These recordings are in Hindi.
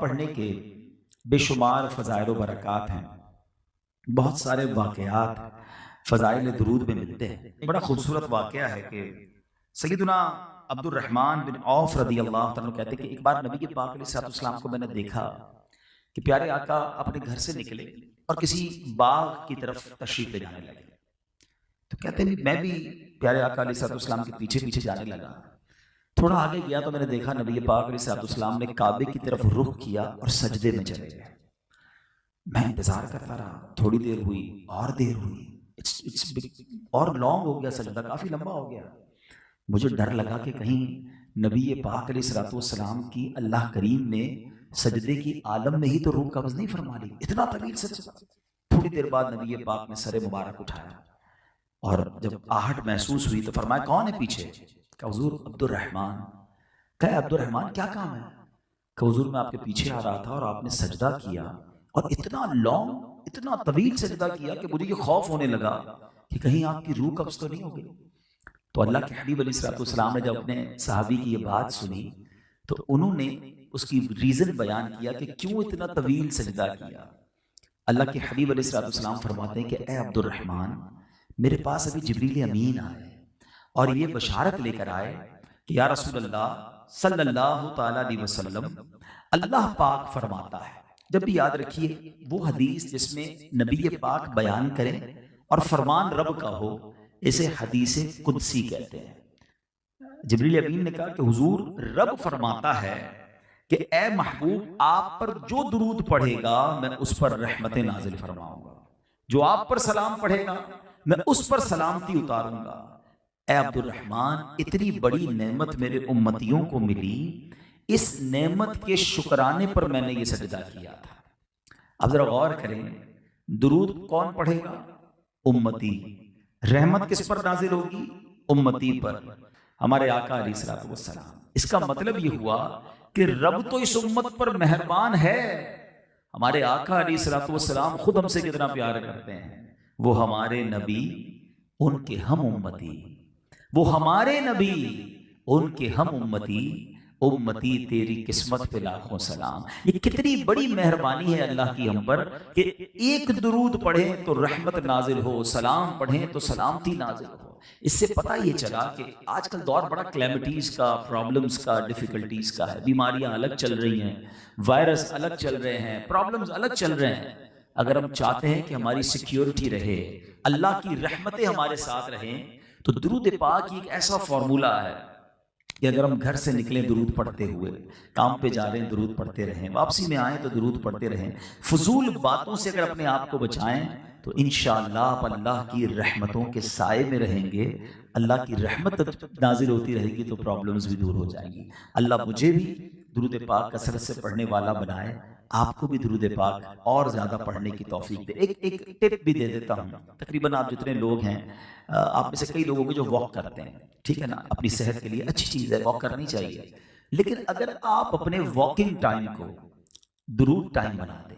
पढ़ने के बेशुमार फ़ज़ाइल व बरक़ात हैं, बहुत सारे वाक़यात फ़ज़ाइल दुरूद में मिलते हैं। बड़ा खूबसूरत वाक़या है कि सैयदना अब्दुर्रहमान बिन औफ रज़ियल्लाहु तआला कहते हैं कि एक बार नबी पाक अलैहिस्सलाम को मैंने देखा कि प्यारे आका अपने घर से निकले और किसी बाग की तरफ तशरीफ़ ले जाने लगे। तो कहते हैं मैं भी प्यारे आका अलैहिस्सलाम के पीछे पीछे जाने लगा। थोड़ा आगे गया तो मैंने देखा नबी पाक अलैहिस्सलाम ने काबे की तरफ रुख किया और सजदे में चले गए। मैं इंतजार करता रहा, थोड़ी देर हुई और देर हुई, इट्स और लॉन्ग हो गया, सजदा काफी लंबा हो गया। मुझे डर लगा कि कहीं नबी पाक अलैहिस्सलाम की अल्लाह करीम ने सजदे की आलम में ही तो रूह कब्ज़ नहीं फरमा ली, इतना तवील सजदा। थोड़ी देर बाद नबी पाक ने सरे मुबारक उठाया और जब आहट महसूस हुई तो फरमाया कौन है पीछे? कहा हुजूर अब्दुर्रहमान। कहा अब्दुर्रहमान क्या काम है? कहा हुजूर मैं आपके पीछे आ रहा था और आपने सजदा किया और इतना लॉन्ग इतना तवील सजदा किया कि मुझे ये खौफ होने लगा कि कहीं आपकी रूह कब्ज़ तो नहीं हो गई। तो अल्लाह के हबीब अलैहिस्सलाम ने जब अपने सहाबी की ये बात सुनी तो उन्होंने उसकी रीज़न बयान किया कि क्यों इतना तवील सजदा किया। अल्लाह के हबीब अलैहिस्सलाम फरमाते हैं कि ए अब्दुर्रहमान, मेरे पास अभी जिब्रील अमीन आए और ये बशारत लेकर आए कि या रसूल अल्लाह सल्लल्लाहु तआला अलैहि वसल्लम, अल्लाह पाक फरमाता है। जब भी याद रखिए वो हदीस जिसमें नबी पाक बयान करें और फरमान रब का हो, इसे हदीस कुदसी कहते हैं। जिब्रील अमीन ने कहा कि हुजूर रब फरमाता है कि ए महबूब, आप पर जो दुरूद पढ़ेगा मैं उस पर रहमतें नाजिल फरमाऊंगा, जो आप पर सलाम पढ़ेगा मैं उस पर सलामती उतारूंगा। ए अब्दुर्रहमान, इतनी बड़ी नेमत मेरे उम्मतियों को मिली, इस नेमत के शुक्राने पर मैंने ये सजदा किया था। अब जरा गौर करें, दुरूद कौन पढ़ेगा? उम्मती। रहमत किस पर नाजिल होगी? उम्मती पर, हमारे आका अलैहिस्सलाम। इसका मतलब ये हुआ कि रब तो इस उम्मत पर मेहरबान है। हमारे आका अलैहिस्सलाम खुद हमसे कितना प्यार करते हैं। वो हमारे नबी, उनके हम उम्मती। वो हमारे नबी, उनके हम उम्मती। उम्मती तेरी किस्मत पे लाखों सलाम। ये कितनी बड़ी मेहरबानी है अल्लाह की हम पर कि एक दुरूद पढ़ें तो रहमत नाजिल हो, सलाम पढ़ें तो सलामती नाजिल हो। इससे पता ये चला कि आजकल दौर बड़ा क्लैमिटीज का, प्रॉब्लम्स का, डिफिकल्टीज का है। बीमारियां अलग चल रही हैं, वायरस अलग चल रहे हैं, प्रॉब्लम्स अलग चल रहे हैं। अगर हम चाहते हैं कि हमारी सिक्योरिटी रहे, अल्लाह की रहमतें हमारे साथ रहें, तो दुरूद पाक एक ऐसा फॉर्मूला है कि अगर हम घर से निकलें दुरूद पढ़ते हुए, काम पे जा रहे हैं दुरूद पढ़ते रहें, वापसी में आए तो दुरूद पढ़ते रहें, फजूल बातों से अगर अपने आप को बचाएं तो इंशाअल्लाह आप अल्लाह की रहमतों के साए में रहेंगे। अल्लाह की रहमत नाजिल होती रहेगी तो प्रॉब्लम्स भी दूर हो जाएंगी। अल्लाह मुझे भी दुरूद पाक कसरत से पढ़ने वाला बनाए, आपको भी दुरूद पाक और ज़्यादा पढ़ने की तौफीक दे। एक टिप भी दे देता हूँ। तकरीबन आप जितने लोग हैं, आप में से कई लोगों को जो वॉक करते हैं, ठीक है ना, अपनी सेहत के लिए अच्छी चीज़ है, वॉक करनी चाहिए। लेकिन अगर आप अपने वॉकिंग टाइम को दुरूद टाइम बना दें,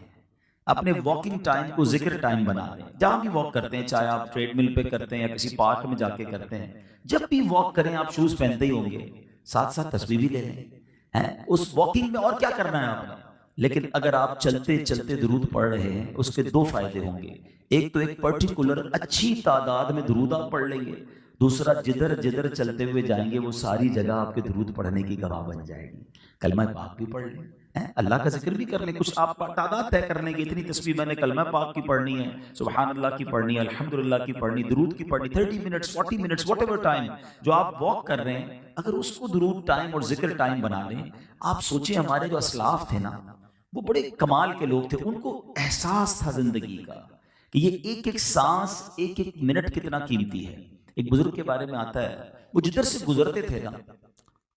अपने वॉकिंग टाइम को जिक्र टाइम बना दें, जहाँ भी वॉक करते हैं, चाहे आप ट्रेडमिल पे करते हैं या किसी पार्क में जाके करते हैं, जब भी वॉक करें आप शूज़ पहनते ही होंगे, साथ साथ तस्बीह भी ले लें हैं उस वॉकिंग में। और क्या करना है आपने? लेकिन अगर आप चलते चलते दुरूद पढ़ रहे हैं, उसके दो फायदे होंगे। एक तो एक पर्टिकुलर अच्छी तादाद में दुरूद आप पढ़ लेंगे, दूसरा जिधर जिधर चलते हुए जाएंगे वो सारी जगह आपके दुरूद पढ़ने की गवाह बन जाएगी। कलमा पाक भी पढ़ लें, अल्लाह का जिक्र भी कर लें, कुछ आप तादाद तय करने की, इतनी तस्बीह मैंने कलमा पाक की पढ़नी है, सुभान अल्लाह की पढ़नी है, अल्हम्दुलिल्लाह की पढ़नी, दुरूद की पढ़नी, 30 मिनट्स 40 मिनट्स व्हाटएवर टाइम जो आप वॉक कर रहे हैं, अगर उसको दुरूद टाइम और जिक्र टाइम बना लें। आप सोचें, हमारे जो असलाफ थे ना, वो बड़े कमाल के लोग थे। उनको एहसास था जिंदगी का कि ये एक एक सांस, एक एक मिनट कितना कीमती है। एक बुजुर्ग के बारे में आता है, वो जिधर से गुजरते थे ना,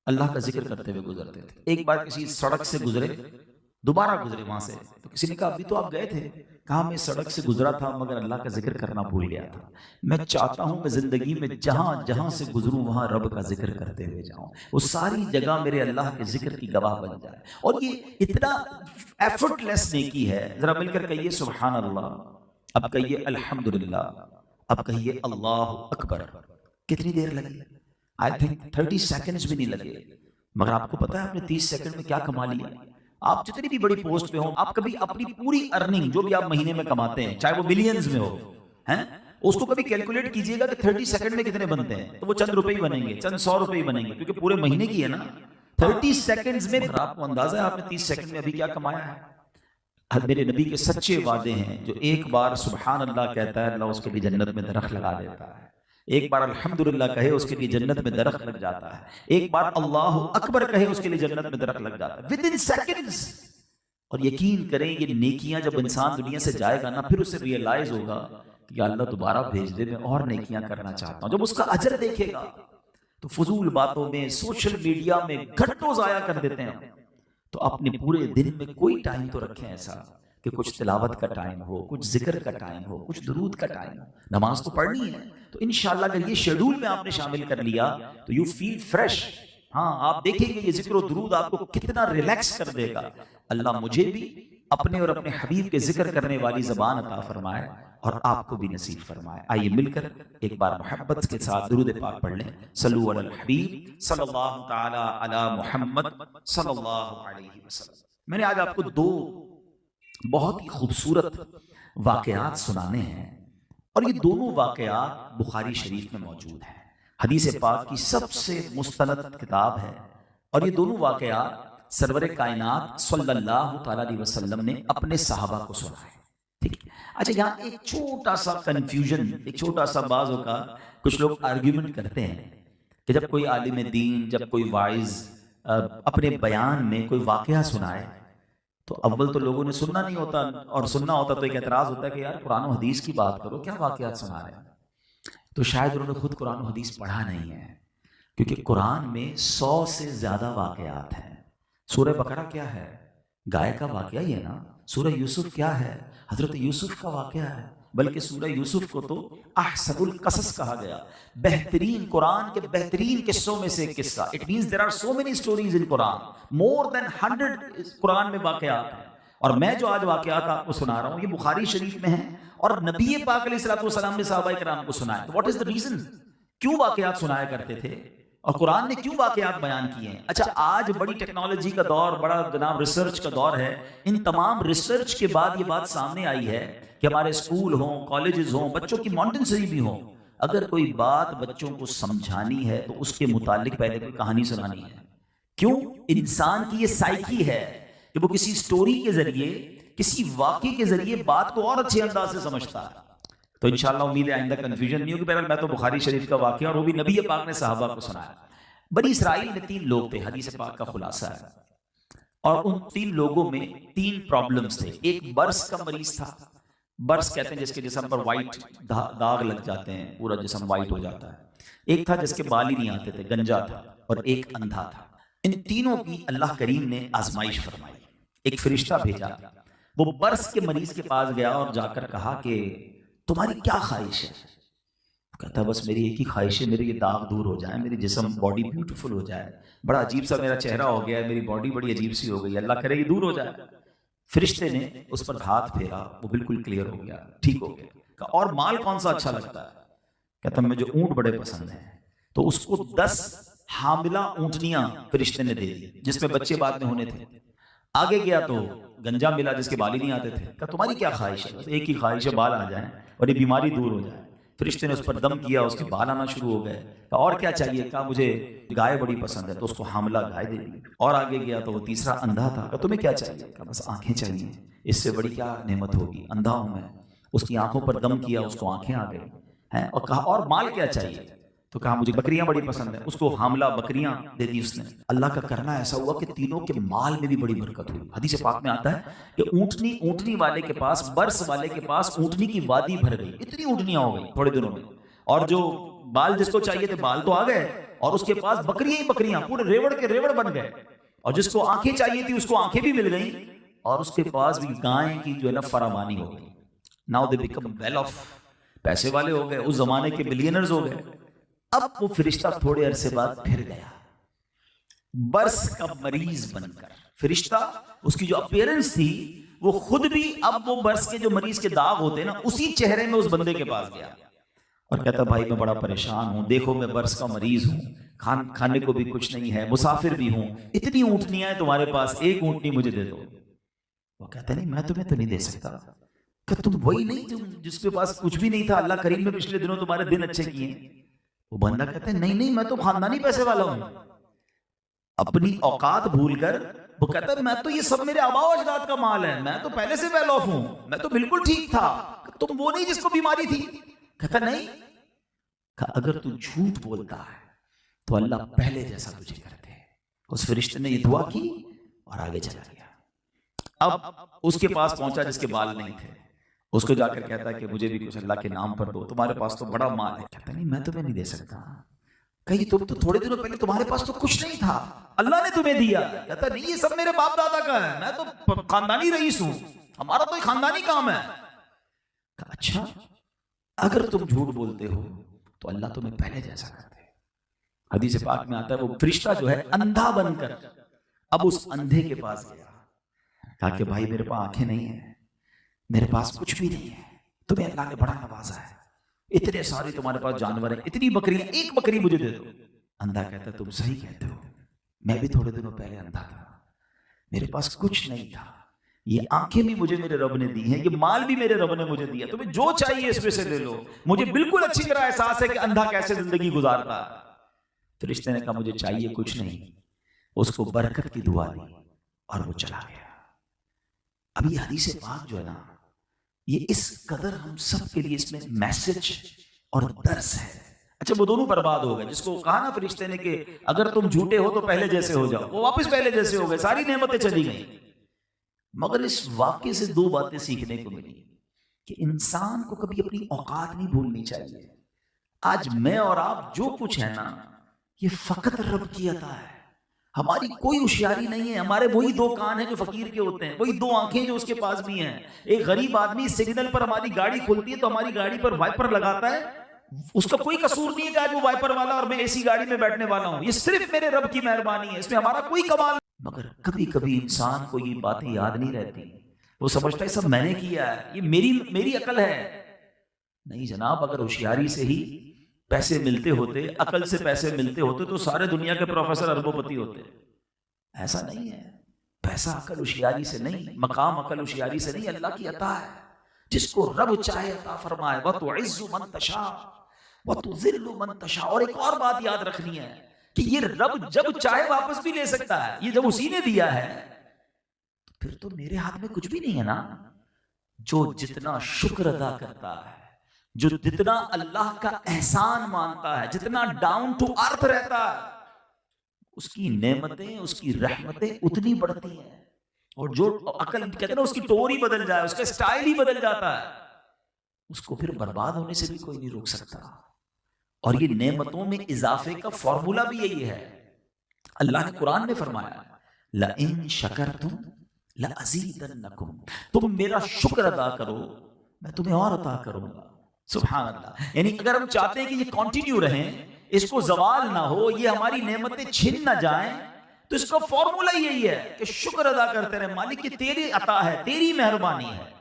अल्लाह का जिक्र करते हुए गुजरते थे। एक बार किसी सड़क से गुजरे, दोबारा गुजरे वहां से, तो किसी ने कहा अभी तो आप गए थे। कहा मैं सड़क से गुजरा था मगर अल्लाह का जिक्र करना भूल गया था। मैं चाहता हूं मैं जिंदगी में जहां जहां से गुजरूं वहां रब का जिक्र करते हुए जाऊं, वो सारी जगह मेरे अल्लाह के जिक्र की गवाह बन जाए। और ये इतना एफर्टलेस नेकी है। जरा मिलकर कहिए सुभान अल्लाह, अब कहिए अल्हम्दुलिल्लाह, अब कहिए अल्लाह अकबर। कितनी देर लगी? आई थिंक 30 सेकंड्स भी नहीं लगे। मगर आपको पता है आपने 30 सेकंड में क्या कमा लिया? आप जितनी भी बड़ी पोस्ट पे हो, आप कभी अपनी पूरी अर्निंग जो भी आप महीने में कमाते हैं, चाहे वो मिलियंस में हो, हैं, उसको कभी कैलकुलेट कीजिएगा कि 30 सेकंड में कितने बनते हैं, तो वो चंद रुपए ही बनेंगे, चंद 100 रुपए ही बनेंगे, क्योंकि पूरे महीने की है ना। 30 सेकंड्स में आपको अंदाजा है आपने 30 सेकंड में अभी क्या कमाया है। मेरे नबी के सच्चे वादे हैं, जो एक बार सुभान अल्लाह कहता है, अल्लाह उसके लिए जन्नत में दरख्त लगा देता है। एक बार अल्हम्दुलिल्लाह कहे, उसके लिए जन्नत में दरख्त लग जाता है। एक बार अल्लाह अकबर कहे, उसके लिए जन्नत में दरख्त लग जाता है विद इन सेकंड्स। और यकीन करें, ये नेकियां जब इंसान दुनिया से जाएगा ना, फिर उसे रियलाइज होगा कि अल्लाह दोबारा भेज दे, मैं और नेकियां करना चाहता हूं। जब उसका अजर देखेगा तो फजूल बातों में, सोशल मीडिया में घंटों जाया कर देते हैं। तो अपने पूरे दिन में कोई टाइम तो रखें ऐसा कि कुछ तिलावत का टाइम हो, कुछ जिक्र का टाइम हो, कुछ दुरूद का टाइम हो। नमाज तो पढ़नी है, तो इंशाल्लाह अगर ये शेड्यूल में आपने शामिल कर लिया तो यू फील फ्रेश। हाँ, आप देखेंगे ये जिक्र और दुरूद आपको कितना रिलैक्स कर देगा। अल्लाह मुझे भी अपने और अपने हबीब के जिक्र करने वाली ज़बान अता फरमाए और आपको भी नसीब फरमाए। आइए मिलकर एक बार मोहब्बत के साथ दुरूद पाक पढ़ लें। सल्लु अलल हबीब सल्लल्लाहु तआला अला मुहम्मद सल्लल्लाहु अलैहि वसल्लम। मैंने आज आपको दो बहुत ही खूबसूरत वाकयात सुनाने हैं, और ये दोनों वाकयात बुखारी शरीफ में मौजूद हैं। हदीस पाक की सबसे मुस्तनद किताब है, और ये दोनों वाकयात सरवर कायनात सल्लल्लाहु तआला अलैहि वसल्लम ने अपने सहाबा को सुनाए। ठीक है। अच्छा, यहाँ एक छोटा सा कंफ्यूजन, एक छोटा सा बाज़ों का कुछ लोग आर्ग्यूमेंट करते हैं कि जब कोई आलिम दीन, जब कोई वाइज अपने बयान में कोई वाकया सुनाए, तो अव्वल तो लोगों ने सुनना नहीं होता, और सुनना होता तो एक एतराज़ होता है कि यार कुरान और हदीस की बात करो, क्या वाकयात सुना रहे हैं। तो शायद उन्होंने खुद कुरान और हदीस पढ़ा नहीं है, क्योंकि कुरान में 100 से ज़्यादा वाकयात हैं। सूरह बकरा क्या है? गाय का वाकया ही है ना। सूरह यूसुफ क्या है? हजरत यूसुफ का वाकया है। बल्कि सूरह यूसुफ को तो अहसनुल कसस कहा गया, बेहतरीन, कुरान के बेहतरीन किस्सों में से एक किस्सा। It means there are so many stories in Quran, more than 100 Quran में वाकयात हैं। और मैं जो आज वाकयात आपको सुना रहा हूँ, ये बुखारी शरीफ में है, और नबी पाक अलैहिस्सलातु वस्सलाम ने सहाबा किराम को सुनाया। तो व्हाट इज द रीजन, क्यों वाकयात सुनाया करते थे, और कुरान ने क्यों वाकयात बयान किए हैं। अच्छा, आज बड़ी टेक्नोलॉजी का दौर, बड़ा जनाब रिसर्च का दौर है। इन तमाम रिसर्च के बाद ये बात सामने आई है कि हमारे स्कूल हों, कॉलेजेस हों, बच्चों की मॉन्टेसरी भी हों, अगर कोई बात बच्चों को समझानी है तो उसके मुतालिक पहले कोई कहानी सुनानी है। क्यों? इंसान की ये साइकी है कि वो किसी स्टोरी के जरिए, किसी वाक़े के जरिए बात को और अच्छे अंदाज से समझता है। तो इंशाअल्लाह उम्मीद है आइंदा कंफ्यूजन नहीं होगी। बहरहाल मैं तो बुखारी शरीफ का वाक़या, और वो भी नबी पाक ने सहाबा को सुनाया। बनी इसराइल में 3 लोग थे, हदीस पाक का खुलासा है, और उन 3 लोगों में 3 प्रॉब्लम्स थे। एक बर्स का मरीज था। बर्स कहते हैं जिसके जिस्म पर वाइट दाग लग जाते हैं, पूरा जिस्म वाइट हो जाता है। एक था जिसके बाल ही नहीं आते थे, गंजा था, और एक अंधा था। इन तीनों की अल्लाह करीम ने आजमाइश फरमाई। एक फरिश्ता भेजा, वो बर्स के मरीज के पास गया और जाकर कहा कि तुम्हारी क्या ख्वाहिश है? कहता बस मेरी एक ही ख्वाहिश है, मेरे ये दाग दूर हो जाए, मेरी जिस्म बॉडी ब्यूटीफुल हो जाए, बड़ा अजीब सा मेरा चेहरा हो गया है, मेरी बॉडी बड़ी अजीब सी हो गई है, अल्लाह करे ये दूर हो जाए। फरिश्ते ने उस पर हाथ फेरा, वो बिल्कुल क्लियर हो गया, ठीक हो गया। कहा और माल कौन सा अच्छा लगता है? कहता मुझे ऊंट बड़े पसंद हैं। तो उसको 10 हामिला ऊंटनियां फरिश्ते ने दे दी, जिसमें बच्चे बाद में होने थे। आगे गया तो गंजा मिला जिसके बाल ही नहीं आते थे। कहा तुम्हारी क्या ख्वाहिश है? एक ही ख्वाहिश है, बाल आ जाए और ये बीमारी दूर हो जाए। फरिश्ते ने उस पर दम किया, उसके बाल आना शुरू हो गए। कहा और क्या चाहिए? कहा मुझे गाय बड़ी पसंद है, तो उसको हामला गाय दे दी। और आगे गया तो वो तीसरा अंधा था। कहा तुम्हें क्या चाहिए? कहा बस आंखें चाहिए, इससे बड़ी क्या नेमत होगी, अंधा हूं मैं। उसकी आंखों पर दम किया, उसको आंखें आ गई हैं। और कहा और माल क्या चाहिए? तो कहा मुझे बकरियां बड़ी पसंद है, उसको हामला बकरियां दे दी उसने। अल्लाह का करना ऐसा हुआ कि तीनों के माल में भी बड़ी बरकत हुई। हदीस पाक में आता है कि ऊंटनी वाले के पास, बर्स वाले के पास ऊंटनी की वादी भर गई, इतनी ऊंटनियां हो गई थोड़े दिनों में। और जो बाल जिसको चाहिए थे बाल तो आ गए, और उसके पास बकरियां ही बकरियां, पूरे रेवड़ के रेवड़ बन गए। और जिसको आंखें चाहिए थी उसको आंखें भी मिल गई, और उसके पास भी गाय की जो है ना फरामानी हो गई। Now they become well of, पैसे वाले हो गए, उस जमाने के बिलियनर्स हो गए। अब वो फरिश्ता थोड़े अरसे बाद फिर गया, बर्स का मरीज बनकर। फरिश्ता, उसकी जो अपीयरेंस थी वो खुद भी, अब वो बर्स के जो मरीज के दाग होते हैं ना, उसी चेहरे में उस बंदे के पास गया और कहता भाई मैं बड़ा परेशान हूं, देखो मैं बर्स का मरीज हूं, खाने को भी कुछ नहीं है, मुसाफिर भी हूं, इतनी ऊँटनियां हैं तुम्हारे पास, एक ऊँटनी मुझे दे दो। वो कहता नहीं मैं तुम्हें तो नहीं दे सकता। क्या तुम वही नहीं जिसके पास कुछ भी नहीं था, अल्लाह करीम ने पिछले दिनों तुम्हारे दिन अच्छे किए? वो बंदा कहता है नहीं नहीं, मैं तो खानदानी पैसे वाला हूं। अपनी औकात भूलकर वो कहता है मैं तो ये सब मेरे आबा अजदाद का माल है, मैं तो पहले से वेल ऑफ हूं, मैं तो बिल्कुल ठीक था। तुम वो नहीं जिसको बीमारी थी? कहता नहीं, अगर तू झूठ बोलता है तो अल्लाह पहले जैसा तुझे करते हैं। उस फरिश्ते ने ये दुआ की और आगे चला गया। अब उसके पास पहुंचा जिसके बाल नहीं थे, उसको जाकर कहता है कि मुझे भी कुछ अल्लाह के नाम पर दो, तुम्हारे पास तो बड़ा माल है। कहता नहीं मैं तुम्हें नहीं दे सकता। कहीं तुम तो थोड़े दिनों पहले तुम्हारे पास तो कुछ नहीं था, अल्लाह ने तुम्हें दिया। कहता नहीं ये सब मेरे बाप दादा का है, मैं तो खानदानी रईस हूं, हमारा तो खानदानी काम है। अच्छा, अगर तुम झूठ बोलते हो तो अल्लाह तुम्हें पहले जैसा करते हैं। हदीस पाक में आता है वो फरिश्ता जो है अंधा बनकर अब उस अंधे के पास गया, कहा कि भाई मेरे पास आंखें नहीं है, मेरे पास कुछ भी नहीं है, तुम्हें अल्लाह ने बड़ा नवाजा है, इतने सारे तुम्हारे पास जानवर हैं, इतनी बकरियां, एक बकरी मुझे दे दो। अंधा कहता तुम सही कहते हो, मैं भी थोड़े दिनों पहले अंधा था, मेरे पास कुछ नहीं था, ये आंखें भी मुझे मेरे रब ने दी हैं, ये माल भी मेरे रब ने मुझे दिया, तुम्हें जो चाहिए इसमें से ले लो, मुझे बिल्कुल अच्छी तरह एहसास है कि अंधा कैसे जिंदगी गुजारता। तो रिश्ते ने कहा मुझे चाहिए कुछ नहीं, उसको बरकत की दुआ दी और वो चला गया। अब ये हदीस पाक जो है ना, ये इस कदर हम सब के लिए इसमें मैसेज और दर्स है। अच्छा, वो दोनों बर्बाद हो गए जिसको कहा ना फरिश्ते ने कि अगर तुम झूठे हो तो पहले जैसे हो जाओ, वो वापस पहले जैसे हो गए, सारी नेमतें चली गई। मगर इस वाक्य से दो बातें सीखने को मिली कि इंसान को कभी अपनी औकात नहीं भूलनी चाहिए। आज मैं और आप जो कुछ है ना, ये फकत रब की अता है, हमारी कोई होशियारी नहीं है। हमारे वही दो कान हैं जो फकीर के होते हैं, वही दो आंखें जो उसके पास भी हैं। एक गरीब आदमी सिग्नल पर हमारी गाड़ी खुलती है तो हमारी गाड़ी पर वाइपर लगाता है, उसका कोई कसूर नहीं है कि आज वो वाइपर वाला और मैं एसी गाड़ी में बैठने वाला हूं, ये सिर्फ मेरे रब की मेहरबानी है, इसमें हमारा कोई कमाल। मगर कभी कभी इंसान को ये बातें याद नहीं रहती, वो समझता है सब मैंने किया है, ये मेरी अकल है। नहीं जनाब, अगर होशियारी से ही पैसे मिलते होते, अकल से पैसे मिलते होते तो सारे दुनिया के प्रोफेसर अरबोपति होते। ऐसा नहीं है, पैसा अकल होशियारी से नहीं, मकाम अकल होशियारी से नहीं, अल्लाह की अता है। जिसको रब चाहे अता फरमाए, व तुइज़्ज़ु मन तशा व तुज़िल्लु मन तशा। और एक और बात याद रखनी है कि ये रब जब चाहे वापस भी ले सकता है, ये जब उसी ने दिया है तो फिर तो मेरे हाथ में कुछ भी नहीं है ना। जो जितना शुक्र अदा करता है, जो जितना अल्लाह का एहसान मानता है, जितना डाउन टू अर्थ रहता है, उसकी नेमतें, उसकी रहमतें उतनी बढ़ती हैं। और जो अकल कहते हैं ना, उसकी टोर ही बदल जाए, उसका स्टाइल ही बदल जाता है, उसको फिर बर्बाद होने से भी कोई नहीं रोक सकता। और ये नेमतों में इजाफे का फॉर्मूला भी यही है। अल्लाह ने कुरान में फरमाया ला इन शकरतुम ला अज़ीदन्नकुम, तुम मेरा शुक्र अदा करो मैं तुम्हें और अता करूंगा। सुभान अल्लाह। यानी अगर हम चाहते हैं कि ये कंटिन्यू रहे, इसको जवाल ना हो, ये हमारी नेमतें छिन ना जाएं, तो इसका फॉर्मूला यही है कि शुक्र अदा करते रहे, मालिक की तेरी अता है, तेरी मेहरबानी है।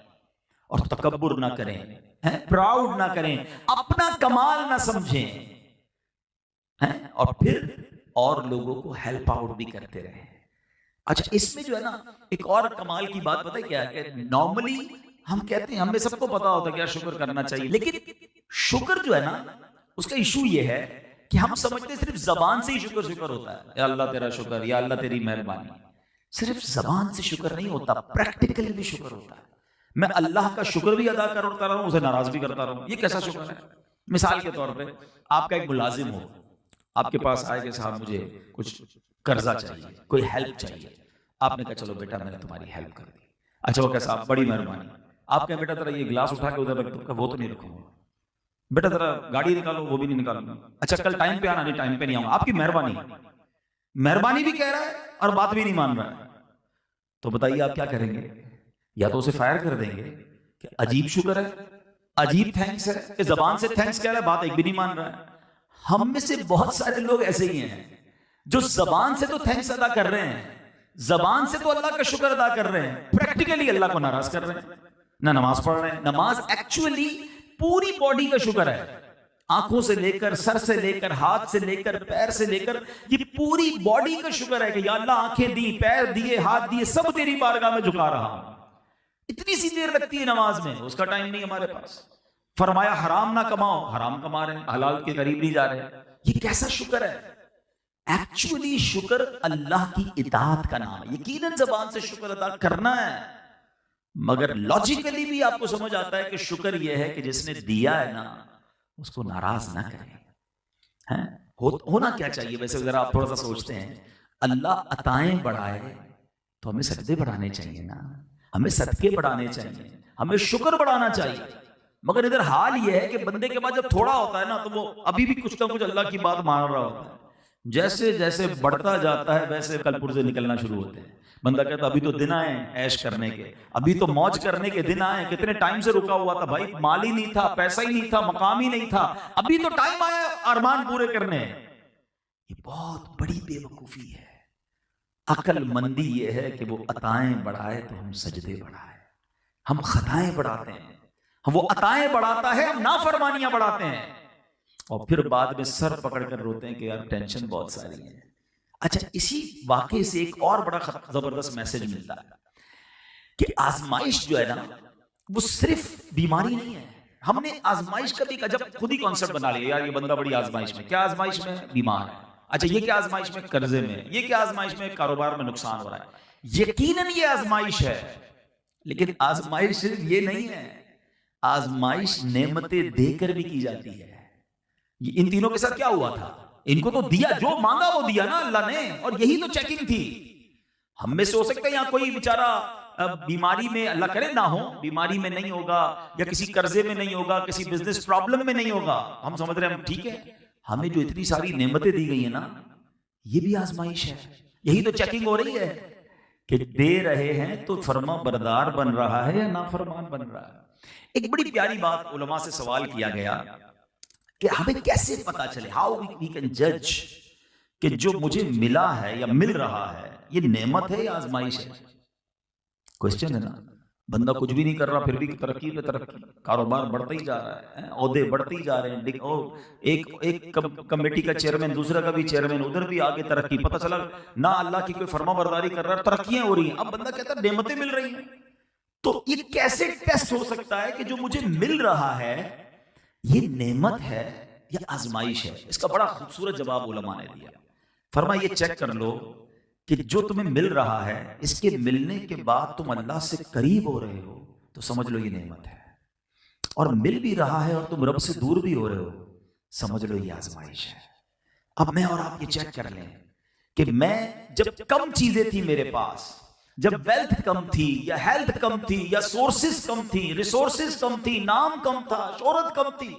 और तकब्बुर ना करें, प्राउड ना करें, अपना कमाल ना समझें, और फिर और लोगों को हेल्प आउट भी करते रहे। अच्छा, इसमें जो है ना एक और कमाल की बात पता है क्या है कि नॉर्मली हम कहते हैं, हमें सबको पता होता है क्या शुक्र करना चाहिए, लेकिन शुक्र जो है ना उसका इशू ये है कि हम समझते हैं सिर्फ जबान से ही शुक्र शुक्र होता है, या अल्लाह तेरा शुक्र, या अल्लाह तेरी मेहरबानी। सिर्फ जबान से शुक्र नहीं होता, प्रैक्टिकली भी शुक्र होता है। मैं अल्लाह का शुक्र भी अदा करता रहूं, उसे नाराज भी करता रहूं, ये कैसा शुक्र है? मिसाल के तौर पे आपका एक मुलाजिम हो, आपके पास आए कि साहब मुझे कुछ कर्जा चाहिए, कोई हेल्प चाहिए। आपने कहा चलो बेटा मैंने तुम्हारी हेल्प कर दी। अच्छा वो कैसा, बड़ी मेहरबानी। आप कहें बेटा तेरा ये गिलास उठा के उधर रख दो, वो तो नहीं रखूंगा। बेटा तेरा गाड़ी निकालो, वो भी नहीं निकालूंगा। अच्छा कल टाइम पे आना, नहीं टाइम पे नहीं आऊंगा। आपकी मेहरबानी, मेहरबानी भी कह रहा है और बात भी नहीं मान रहा है, तो बताइए आप क्या करेंगे? या तो उसे फायर कर देंगे कि अजीब शुक्र है, अजीब थैंक्स है, कि जबान से थैंक्स कह रहा है, बात एक भी नहीं मान रहा है। हम में से बहुत सारे लोग ऐसे ही हैं जो जबान से तो थैंक्स अदा कर रहे हैं, जबान से तो अल्लाह का शुक्र अदा कर रहे हैं, प्रैक्टिकली अल्लाह को नाराज कर रहे हैं। ना नमाज पढ़ रहे हैं, नमाज एक्चुअली पूरी बॉडी का शुक्र है, आंखों से लेकर, सर से लेकर, हाथ से लेकर, पैर से लेकर, ये पूरी बॉडी का शुक्र है कि या अल्लाह आंखें दी, पैर दिए, हाथ दिए, सब तेरी बारगाह में झुका रहा हूं। इतनी सी देर लगती है नमाज में, उसका टाइम नहीं हमारे पास। फरमाया हराम ना कमाओ, हराम कमा रहे हैं, हलाल के करीब नहीं जा रहे। ये कैसा शुक्र है? एक्चुअली शुक्र अल्लाह की इताअत का नाम है। यकीनन जबान से शुक्र अदा करना है, मगर लॉजिकली भी आपको समझ आता है कि शुक्र यह है कि जिसने दिया है ना उसको नाराज ना करें। हैं? होना क्या चाहिए वैसे अगर आप थोड़ा सा सोचते हैं, अल्लाह अताएं बढ़ाए तो हमें सजदे बढ़ाने चाहिए ना, हमें सदके बढ़ाने चाहिए, हमें शुक्र बढ़ाना चाहिए। मगर इधर हाल यह है कि बंदे के पास जब थोड़ा होता है ना तो वो अभी भी कुछ ना कुछ अल्लाह की बात मान रहा होता है। जैसे जैसे बढ़ता जाता है वैसे कलपुर से निकलना शुरू होते हैं। बंदा कहता अभी तो दिन आए ऐश करने के, अभी तो मौज करने के दिन आए, कितने टाइम से रुका हुआ था भाई, माल ही नहीं था, पैसा ही नहीं था, मकाम ही नहीं था, अभी तो टाइम आया अरमान पूरे करने। ये बहुत बड़ी बेवकूफी है। अक्लमंदी ये है कि वो अताएं बढ़ाए तो हम सजदे बढ़ाए। हम खताएं बढ़ाते हैं, हम वो अताएं बढ़ाता है, हम नाफरमानियां बढ़ाते हैं, और फिर बाद में सर पकड़कर रोते हैं कि यार टेंशन बहुत सारी है। अच्छा, इसी वाकये से एक और बड़ा जबरदस्त मैसेज मिलता है कि आजमाइश जो है ना वो सिर्फ बीमारी नहीं है। हमने आजमाइश का भी जब खुद ही कॉन्सेप्ट बना लिया, यार ये बंदा बड़ी आजमाइश में, क्या आजमाइश में? बीमार है। अच्छा, ये क्या आजमाइश में? कर्जे में। ये क्या आजमाइश में? कारोबार में नुकसान हो रहा है। यकीनन ये आजमाइश है, लेकिन आजमाइश सिर्फ ये नहीं है, आजमाइश नेमतें देकर भी की जाती है। इन तीनों के साथ क्या हुआ था? इनको तो दिया, जो मांगा वो दिया ना अल्लाह ने, और यही तो चेकिंग थी। हम में से हो सकता है यहाँ कोई बेचारा बीमारी में, अल्लाह करे ना हो, बीमारी में नहीं होगा, या किसी कर्जे में नहीं होगा, किसी बिजनेस प्रॉब्लम में नहीं होगा। हम समझ रहे हैं हम ठीक है। हमें जो इतनी सारी नेमतें दी गई है ना, ये भी आजमाइश है। यही तो चेकिंग हो रही है कि दे रहे हैं तो फर्मा बरदार बन रहा है या नाफरमान बन रहा है। एक बड़ी प्यारी बात उलमा से सवाल किया गया कि हमें कैसे पता चले, हाउ वी कैन जज कि जो मुझे मिला है या मिल रहा है ये नेमत है या आजमाइश है। क्वेश्चन है ना। बंदा कुछ भी नहीं कर रहा फिर भी तरक्की पे तरक्की, कारोबार बढ़ता ही जा रहा है, ओहदे बढ़ते ही जा रहे हैं, एक कमेटी का चेयरमैन, दूसरा का भी चेयरमैन, उधर भी आगे तरक्की, पता चला ना अल्लाह की कोई फर्मा बरदारी कर रहा है, तरक्कियां हो रही हैं। अब बंदा कहता है नेमतें मिल रही हैं। तो ये कैसे टेस्ट हो सकता है कि जो मुझे मिल रहा है ये नेमत है या आजमाइश है? इसका बड़ा खूबसूरत जवाब उलमा ने दिया। फरमा ये चेक कर लो कि जो तुम्हें मिल रहा है इसके मिलने के बाद तुम अल्लाह से करीब हो रहे हो तो समझ लो ये नेमत है, और मिल भी रहा है और तुम रब से दूर भी हो रहे हो, समझ लो ये आजमाइश है। अब मैं और आप ये चेक कर लें कि मैं जब कम चीजें थी मेरे पास, जब वेल्थ कम थी या हेल्थ कम थी या सोर्सेस कम थी, रिसोर्सेस कम थी, नाम कम था, शोहरत कम थी,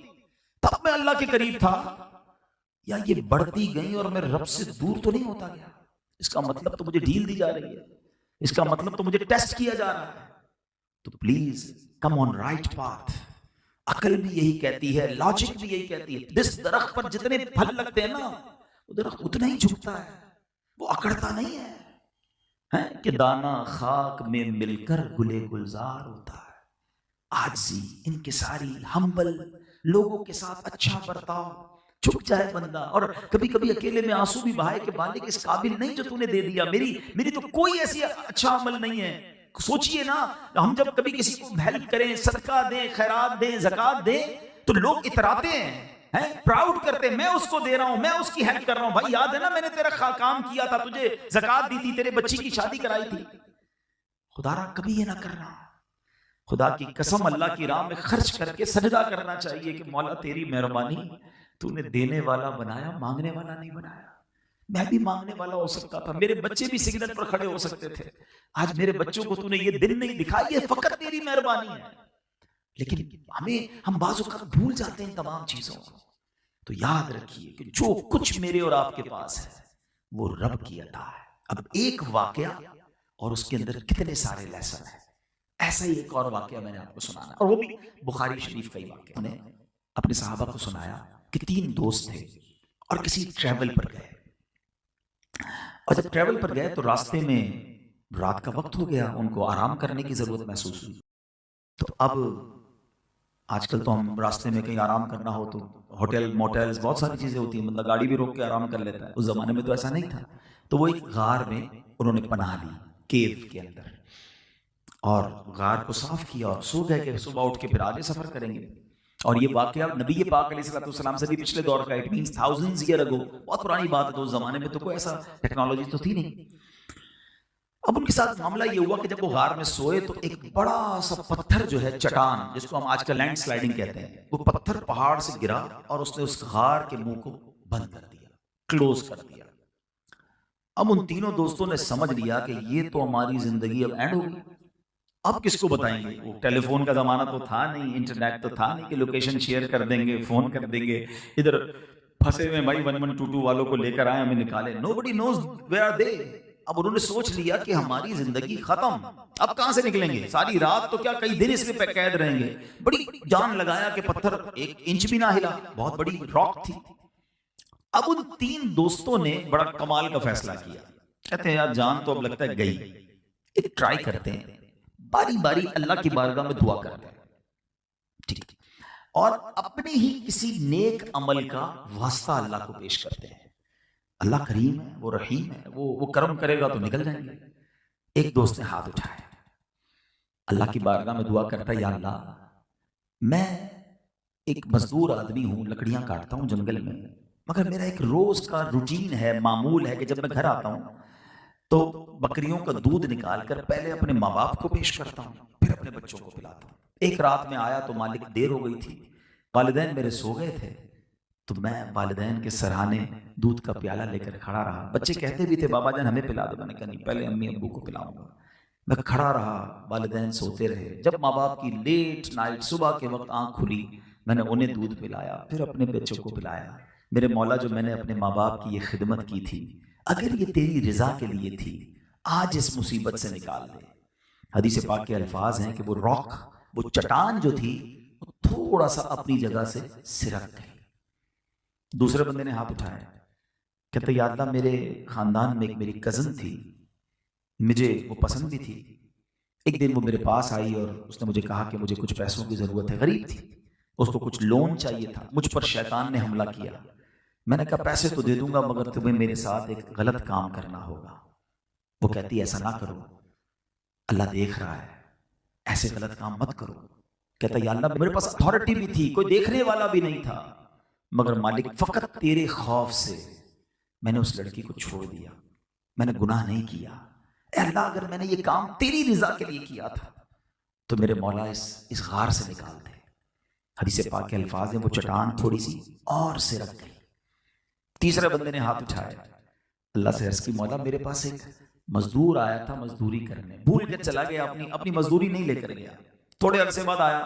तब मैं अल्लाह के करीब था, या ये बढ़ती गई और मैं रब से दूर तो नहीं होता गया? इसका मतलब तो मुझे ढील दी जा रही है, इसका मतलब तो मुझे टेस्ट किया जा रहा है। तो please come on right path. अकल भी यही कहती है, लॉजिक भी यही कहती है। जिस दरख्त पर जितने फल लगते हैं ना वो दरख्त उतना ही झुकता है, वो अकड़ता नहीं है, कि दाना खाक में मिलकर गुले गुलजार होता है। आजी, इनकिसारी, हम्बल लोगों के साथ अच्छा बर्ताव, झुक जाए बंदा, और कभी कभी अकेले में आंसू भी बहाए कि मालिक इस काबिल नहीं जो तूने दे दिया, मेरी तो कोई ऐसी अच्छा अमल नहीं है। सोचिए ना, हम जब कभी किसी को हेल्प करें, सदका दें, खैरात दें, ज़कात दें, तो लोग इतराते हैं, प्राउड करते हैं, मैं उसको दे रहा हूं, मैं उसकी हेल्प कर रहा हूं। भाई याद है ना मैंने तेरा काम किया था, तुझे ज़कात दी थी, तेरे बच्ची की शादी कराई थी। खुदारा कभी ये ना करना। खुदा की कसम अल्लाह की राह में खर्च करके सजदा करना चाहिए कि मौला तेरी मेहरबानी, तूने देने वाला बनाया, मांगने वाला नहीं बनाया। मैं भी मांगने वाला हो सकता था, मेरे बच्चे भी सिग्नल पर खड़े हो सकते थे, आज मेरे बच्चों को तूने ये दिन नहीं दिखाई, ये फकत तेरी मेहरबानी है। लेकिन हम बाज़ औक़ात भूल जाते हैं तमाम चीजों को। तो याद रखिए कि जो कुछ मेरे और आपके पास है वो रब की अता है। अब एक वाकया और उसके अंदर कितने सारे लेसन है। ऐसा ही एक और वाकया मैंने आपको सुनाना, और वो भी बुखारी शरीफ का ही वाकया। उन्हें अपने साहबा को सुनाया कि 3 दोस्त थे और किसी ट्रैवल पर गए, और जब ट्रैवल पर गए तो रास्ते में रात का वक्त हो गया, उनको आराम करने की जरूरत महसूस हुई। तो अब आजकल तो हम रास्ते में कहीं आराम करना हो तो होटल मोटेल्स बहुत सारी चीज़ें होती हैं, मतलब गाड़ी भी रोक के आराम कर लेता है। उस ज़माने में तो ऐसा नहीं था। तो वो एक गार में उन्होंने पनाह ली, केव के अंदर, और गार को साफ किया और सो गए कि सुबह उठ के फिर आगे सफ़र करेंगे। और ये वाकया नबी पाक अलैहिस्सलाम से भी पिछले दौर का, it means thousands year ago, बहुत पुरानी बात है। तो उस ज़माने में तो कोई ऐसा टेक्नोलॉजी तो थी नहीं। अब उनके साथ मामला ये हुआ कि जब वो गार में सोए तो एक बड़ा सा पत्थर जो है, चट्टान जिसको हम आजकल लैंड स्लाइडिंग कहते हैं, वो पत्थर पहाड़ से गिरा और उसने उस गार के मुंह को बंद कर दिया, क्लोज कर दिया। अब उन तीनों दोस्तों ने समझ लिया कि ये तो हमारी जिंदगी अब एंड होगी। अब किसको बताएंगे? वो टेलीफोन का जमाना तो था नहीं, इंटरनेट तो था नहीं कि लोकेशन शेयर कर देंगे, फोन कर देंगे, इधर फंसे हुए भाई 1122 वालों को लेकर आए, हमें निकाले। Nobody knows where are they. अब उन्होंने सोच लिया कि हमारी जिंदगी खत्म, अब कहां से निकलेंगे? सारी रात तो क्या, कई दिन इसमें पे कैद रहेंगे। बड़ी जान लगाया कि पत्थर 1 इंच भी ना हिला, बहुत बड़ी रॉक थी। अब उन तीन दोस्तों ने बड़ा कमाल का फैसला किया। कहते हैं यार जान तो अब लगता है गई, एक ट्राई करते हैं, बारी बारी अल्लाह की बारगाह में दुआ करते हैं, ठीक, और अपने ही किसी नेक अमल का वास्ता अल्लाह को पेश करते हैं। अल्लाह करीम है, वो रहीम है, वो कर्म करेगा तो निकल जाएंगे। एक दोस्त ने हाथ उठाया, अल्लाह की बारगाह में दुआ करता है, या अल्लाह मैं एक मजदूर आदमी हूँ, लकड़ियां काटता हूँ जंगल में, मगर मेरा एक रोज का रूटीन है, मामूल है कि जब मैं घर आता हूँ तो बकरियों का दूध निकाल कर पहले अपने माँ बाप को पेश करता हूँ, फिर अपने बच्चों को पिलाता हूँ। एक रात में आया तो मालिक देर हो गई थी, वालिदैन मेरे सो गए थे, तो मैं वालिदैन के सराहने दूध का प्याला लेकर खड़ा रहा। बच्चे कहते भी थे बाबा जान हमें पिला दो, मैंने कहा नहीं, पहले अम्मी अब्बू को पिलाऊंगा। मैं खड़ा रहा, वालिदैन सोते रहे। जब माँ बाप की लेट नाइट, सुबह के वक्त आंख खुली, मैंने उन्हें दूध पिलाया, फिर अपने बच्चों को पिलाया। मेरे मौला, जो मैंने अपने माँ बाप की ये खिदमत की थी, अगर ये तेरी रिजा के लिए थी, आज इस मुसीबत से निकाल दे। हदीस पाक के अल्फाज हैं कि वो रॉक, वो चट्टान जो थी, वो थोड़ा सा अपनी जगह से सिरक गई। दूसरे बंदे ने हाथ उठाया, कहते या अल्लाह मेरे खानदान में एक मेरी कजन थी, मुझे वो पसंद भी थी। एक दिन वो मेरे पास आई और उसने मुझे कहा कि मुझे कुछ पैसों की जरूरत है, गरीब थी, उसको कुछ लोन चाहिए था। मुझ पर शैतान ने हमला किया। मैंने कहा पैसे तो दे दूंगा, मगर तुम्हें मेरे साथ एक गलत काम करना होगा। वो कहती ऐसा ना करो, अल्लाह देख रहा है, ऐसे गलत काम मत करो। कहता या अल्लाह मेरे पास अथॉरिटी भी थी, कोई देखने वाला भी नहीं था, मगर मालिक फकत तेरे खौफ से मैंने उस लड़की को छोड़ दिया, मैंने गुनाह नहीं किया। अल्लाह अगर मैंने ये काम तेरी रिजा के लिए किया था तो मेरे मौला इस गार से निकाल दे। हदीस पाक के अल्फाज में वो चट्टान थोड़ी सी और सिरक गई। तीसरे बंदे ने हाथ उठाया, अल्लाह से अर्ज की, मौला मेरे पास एक मजदूर आया था मजदूरी करने, भूल कर चला गया, अपनी मजदूरी नहीं लेकर गया। थोड़े अरसे बाद आया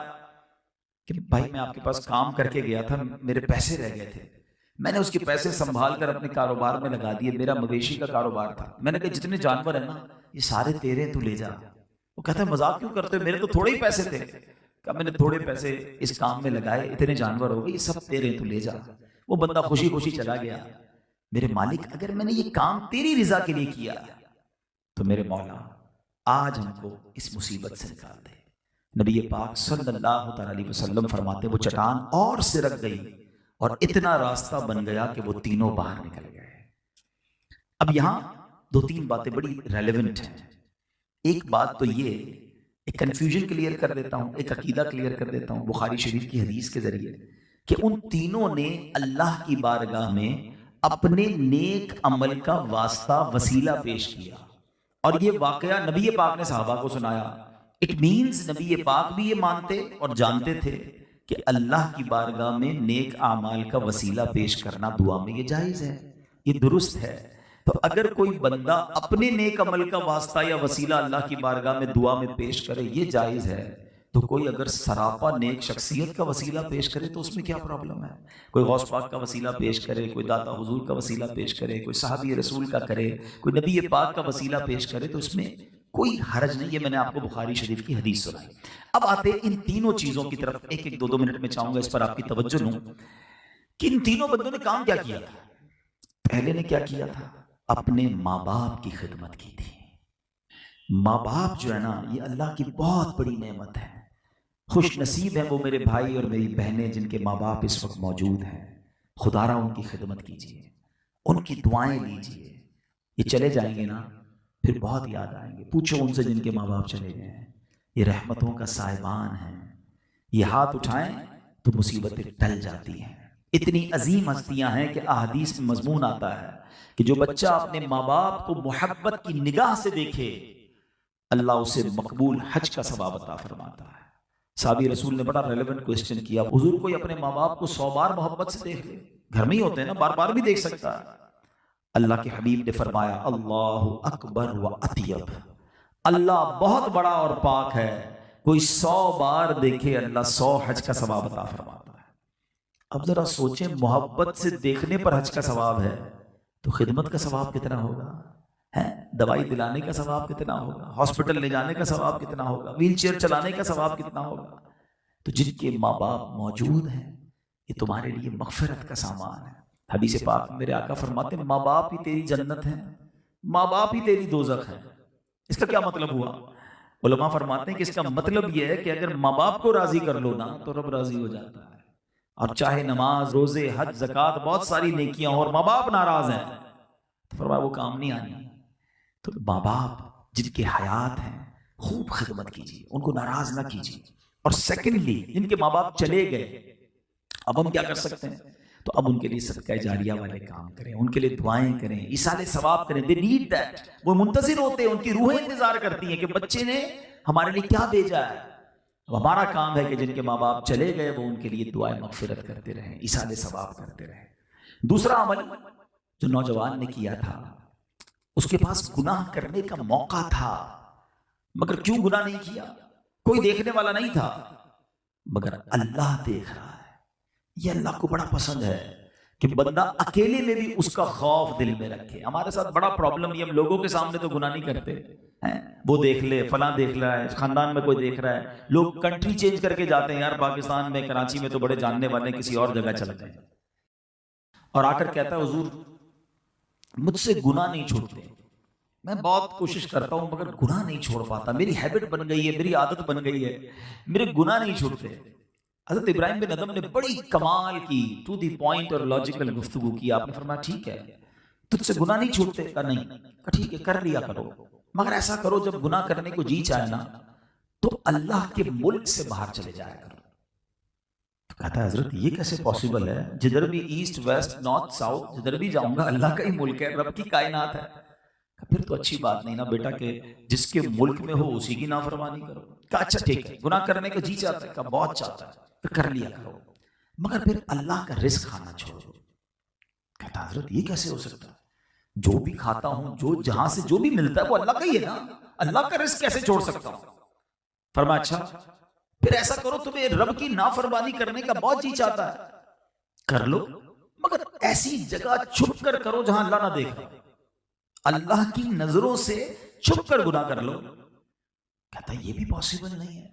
कि भाई मैं आपके पास काम करके गया था, मेरे पैसे रह गए थे, मैंने उसके पैसे संभाल कर अपने कारोबार में लगा दिए। मेरा मवेशी का कारोबार था। मैंने कहा जितने जानवर है ना ये सारे तेरे, तू ले जा। वो कहता है मजाक क्यों करते हो, मेरे तो थोड़े ही पैसे थे। कहा मैंने थोड़े पैसे इस काम में लगाए, इतने जानवर हो गए, ये सब तेरे, तू ले जा। वो बंदा खुशी खुशी चला गया। मेरे मालिक अगर मैंने ये काम तेरी रिजा के लिए किया तो मेरे मौला आज हमको इस मुसीबत से निकाल दे। नबी पाक सल्लल्लाहु अलैहि वसल्लम फरमाते वो चट्टान और सिरक गई और इतना रास्ता बन गया कि वो तीनों बाहर निकल गए। अब यहां दो तीन बातें बड़ी रेलेवेंट हैं। एक बात तो ये, एक कंफ्यूजन क्लियर कर देता हूं, एक अकीदा क्लियर कर देता हूं बुखारी शरीफ की हदीस के जरिए, कि उन तीनों ने अल्लाह की बारगाह में अपने नेक अमल का वास्ता वसीला पेश किया और ये वाकया नबी पाक ने सहाबा को सुनाया। इट मीन्स नबी पाक भी ये मानते और जानते थे कि अल्लाह की बारगाह में नेक आमाल का वसीला पेश करना दुआ में ये जायज़ है, ये दुरुस्त है। तो अगर कोई बंदा अपने नेक अमल का वास्ता या वसीला अल्लाह की बारगाह में दुआ में पेश करे, ये जायज़ है, तो कोई अगर सरापा नेक शख्सियत का वसीला पेश करे तो उसमें क्या प्रॉब्लम है? कोई गौस पाक का वसीला पेश करे, कोई दाता हुजूर का वसीला पेश करे, कोई सहाबी रसूल का करे, कोई नबी पाक का वसीला पेश करे, तो इसमें कोई हरज नहीं है। मैंने आपको बुखारी शरीफ की हदीस सुनाई। अब आते इन तीनों चीजों की तरफ, एक एक दो दो मिनट में चाहूंगा इस पर आपकी तवज्जो लूं कि इन तीनों बंदों ने काम क्या किया था। पहले ने क्या किया था? अपने माँ बाप की खिदमत की थी। माँ बाप जो है ना, ये अल्लाह की बहुत बड़ी नेमत है। खुश नसीब है वो मेरे भाई और मेरी बहनें जिनके माँ बाप इस वक्त मौजूद हैं। खुदारा उनकी खिदमत कीजिए, उनकी दुआएं लीजिए। ये चले जाएंगे ना, फिर बहुत याद आएंगे। पूछो उनसे जिनके माँ बाप चले गए हैं, ये रहमतों का साहिबान है। ये हाथ उठाएं तो मुसीबतें टल जाती हैं। इतनी अजीम हस्तियां हैं कि अहादीस में मजमून आता है कि जो बच्चा अपने माँ बाप को मोहब्बत की निगाह से देखे, अल्लाह उसे मकबूल हज का सवाब अता फरमाता है। साहबी रसूल ने बड़ा रेलेवेंट क्वेश्चन किया, हुजूर कोई अपने माँ बाप को 100 बार मोहब्बत से देख ले, घर में ही होते हैं ना, बार बार भी देख सकता है। अल्लाह के हबीब ने फरमाया, अल्लाहु अकबर व अतियब, अल्लाह बहुत बड़ा और पाक है, कोई 100 बार देखे अल्लाह 100 हज का सवाब अता फरमाता है। अब जरा सोचें, मोहब्बत से देखने पर हज का सवाब है तो खिदमत का सवाब कितना होगा, है? दवाई दिलाने का सवाब कितना होगा, हॉस्पिटल ले जाने का सवाब कितना होगा, व्हील चेयर चलाने का सवाब कितना होगा। तो जिनके माँ बाप मौजूद हैं, ये तुम्हारे लिए मगफिरत का सामान है। हदीस पाक में मेरे आका फरमाते हैं, माँ बाप ही तेरी जन्नत है, माँ बाप ही तेरी दोजख है। इसका क्या मतलब हुआ? उलमा फरमाते हैं कि इसका मतलब यह है कि अगर माँ बाप को राजी कर लो ना तो रब राजी हो जाता है। और चाहे नमाज, रोजे, हज, ज़कात, बहुत सारी नेकियां और माँ बाप नाराज हैं तो फरमाया वो काम नहीं आनी। तो माँ बाप जिनके हयात हैं खूब खिदमत कीजिए, उनको नाराज ना कीजिए। और सेकेंडली, जिनके माँ बाप चले गए, अब हम क्या कर सकते हैं? तो अब उनके लिए सदका जारिया वाले काम करें, उनके लिए दुआएं करें, इसाले सवाब करें। They need that. वो मुंतजिर होते हैं, उनकी रूहें इंतजार करती हैं कि बच्चे ने हमारे लिए क्या भेजा है। तो हमारा काम है कि जिनके माँ बाप चले गए वो उनके लिए दुआएं मगफिरत करते रहें, इसाले सवाब करते रहें। दूसरा अमल जो नौजवान ने किया था, उसके पास गुनाह करने का मौका था मगर क्यों गुनाह नहीं किया? कोई देखने वाला नहीं था, मगर अल्लाह देख रहा है। ये अल्लाह को बड़ा पसंद है कि बंदा अकेले में भी उसका खौफ दिल में रखे। हमारे साथ बड़ा प्रॉब्लम ये, हम लोगों के सामने तो गुनाह नहीं करते हैं, वो देख ले, फलां देख रहा है, खानदान में कोई देख रहा है। लोग कंट्री चेंज करके जाते हैं, यार पाकिस्तान में, कराची में तो बड़े जानने वाले, किसी और जगह चलते हैं। और आकर कहता है, हुजूर मुझसे गुनाह नहीं छूटते, मैं बहुत कोशिश करता हूं मगर गुनाह नहीं छोड़ पाता, मेरी हैबिट बन गई है, मेरी आदत बन गई है, मेरे गुनाह नहीं छूटते। हज़रत इब्राहिम बिन अदम ने बड़ी कमाल की, टू द पॉइंट और लॉजिकल गुफ्तगू की। आपने फरमाया ठीक है तुझसे गुनाह नहीं छूटते? का नहीं। का ठीक है, कर लिया करो, मगर ऐसा करो जब गुनाह करने को जी चाहे ना तो अल्लाह के मुल्क से बाहर चले जाया करो। कहता है हजरत ये कैसे पॉसिबल है? जिधर भी ईस्ट वेस्ट नॉर्थ साउथ जिधर भी जाऊंगा अल्लाह का ही मुल्क है, रब की कायनात है। फिर तो अच्छी बात नहीं ना बेटा कि जिसके मुल्क में हो उसी की नाफरमानी करो। कहा अच्छा ठीक है, गुनाह करने का जी चाहता है, का बहुत चाहता है तो कर लिया करो, मगर फिर अल्लाह का रिस्क खाना छोड़ो। कहता हजरत ये कैसे हो सकता है? जो भी खाता हूं, जो जहां से जो भी मिलता है वो अल्लाह का ही है ना, अल्लाह का रिस्क कैसे छोड़ सकता हूं? फरमाया अच्छा फिर ऐसा करो, तुम्हें रब की नाफरमानी करने का बहुत जी चाहता है, कर लो, मगर ऐसी जगह छुप कर करो जहां अल्लाह ना देख, अल्लाह की नजरों से छुप कर गुनाह कर लो। कहता ये भी पॉसिबल नहीं है।